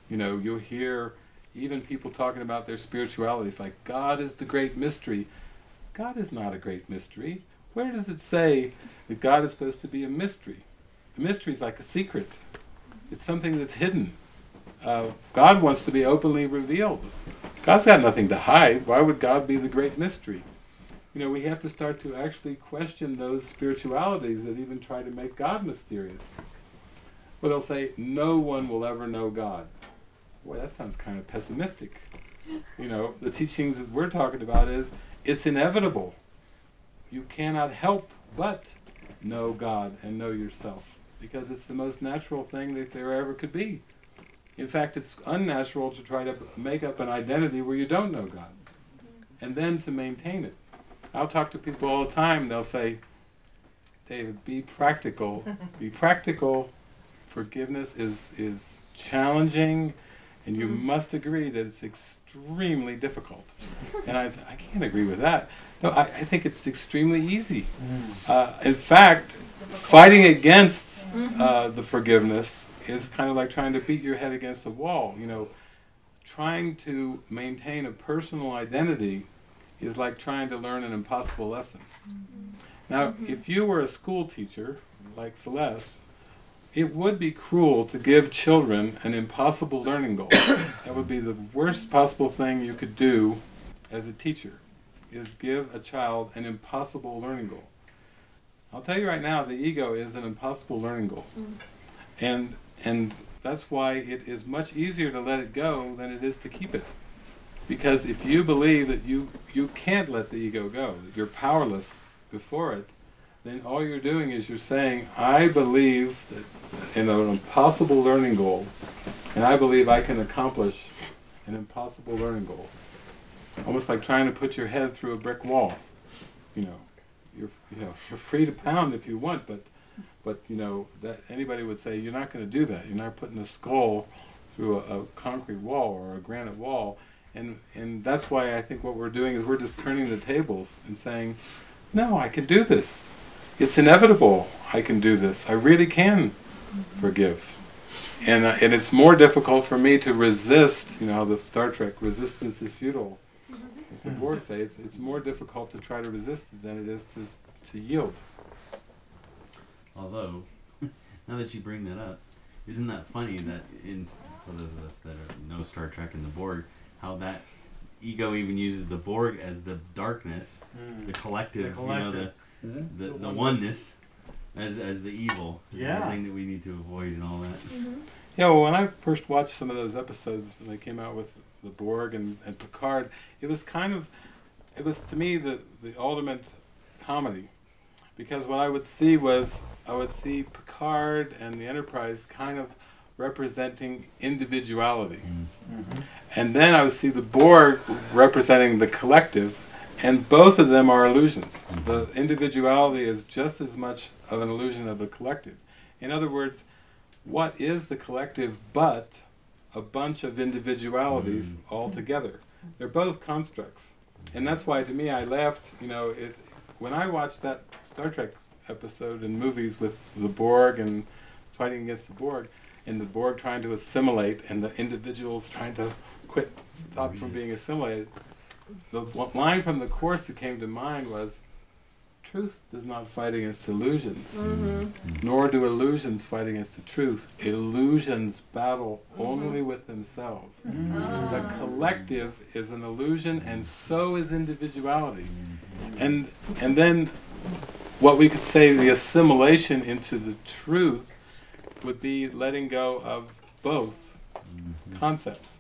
You know, you'll hear even people talking about their spiritualities, like God is the great mystery. God is not a great mystery. Where does it say that God is supposed to be a mystery? A mystery is like a secret. It's something that's hidden. God wants to be openly revealed. God's got nothing to hide. Why would God be the great mystery? You know, we have to start to actually question those spiritualities that even try to make God mysterious. But they'll say, no one will ever know God. Boy, that sounds kind of pessimistic. You know, the teachings that we're talking about is, it's inevitable. You cannot help but know God and know yourself, because it's the most natural thing that there ever could be. In fact, it's unnatural to try to make up an identity where you don't know God, and then to maintain it. I'll talk to people all the time, they'll say, David, be practical. Be practical. Forgiveness is challenging, and you must agree that it's extremely difficult. And I say, I can't agree with that. No, I think it's extremely easy. In fact, fighting against the forgiveness is kind of like trying to beat your head against a wall. You know, trying to maintain a personal identity is like trying to learn an impossible lesson. Now, if you were a school teacher, like Celeste, it would be cruel to give children an impossible learning goal. That would be the worst possible thing you could do as a teacher, is give a child an impossible learning goal. I'll tell you right now, the ego is an impossible learning goal. And that's why it is much easier to let it go than it is to keep it. Because if you believe that you can't let the ego go, that you're powerless before it, then all you're doing is you're saying, I believe that in an impossible learning goal, and I believe I can accomplish an impossible learning goal. Almost like trying to put your head through a brick wall. You know, you're free to pound if you want, but you know, that anybody would say you're not going to do that. You're not putting a skull through a concrete wall or a granite wall. And that's why I think what we're doing is we're just turning the tables and saying, no, I can do this. It's inevitable. I can do this. I really can forgive. And it's more difficult for me to resist, you know, the Star Trek, resistance is futile. Like the Borg say, it's more difficult to try to resist it than it is to yield. Although, now that you bring that up, isn't that funny that for those of us that know Star Trek and the Borg, how that ego even uses the Borg as the darkness, the collective, you know, the oneness as the evil, as the thing that we need to avoid and all that. Yeah, well, when I first watched some of those episodes when they came out with the Borg and Picard, it was to me the ultimate comedy, because what I would see was Picard and the Enterprise kind of representing individuality. And then I would see the Borg representing the collective, and both of them are illusions. The individuality is just as much of an illusion of the collective. In other words, what is the collective but a bunch of individualities all together? They're both constructs. And that's why, to me, I laughed, you know, when I watched that Star Trek episode in movies with the Borg and fighting against the Borg, and the Borg trying to assimilate, and the individuals trying to stop from being assimilated. The line from the Course that came to mind was, truth does not fight against illusions, nor do illusions fight against the truth. Illusions battle only with themselves. The collective is an illusion, and so is individuality. And then what we could say the assimilation into the truth would be letting go of both concepts.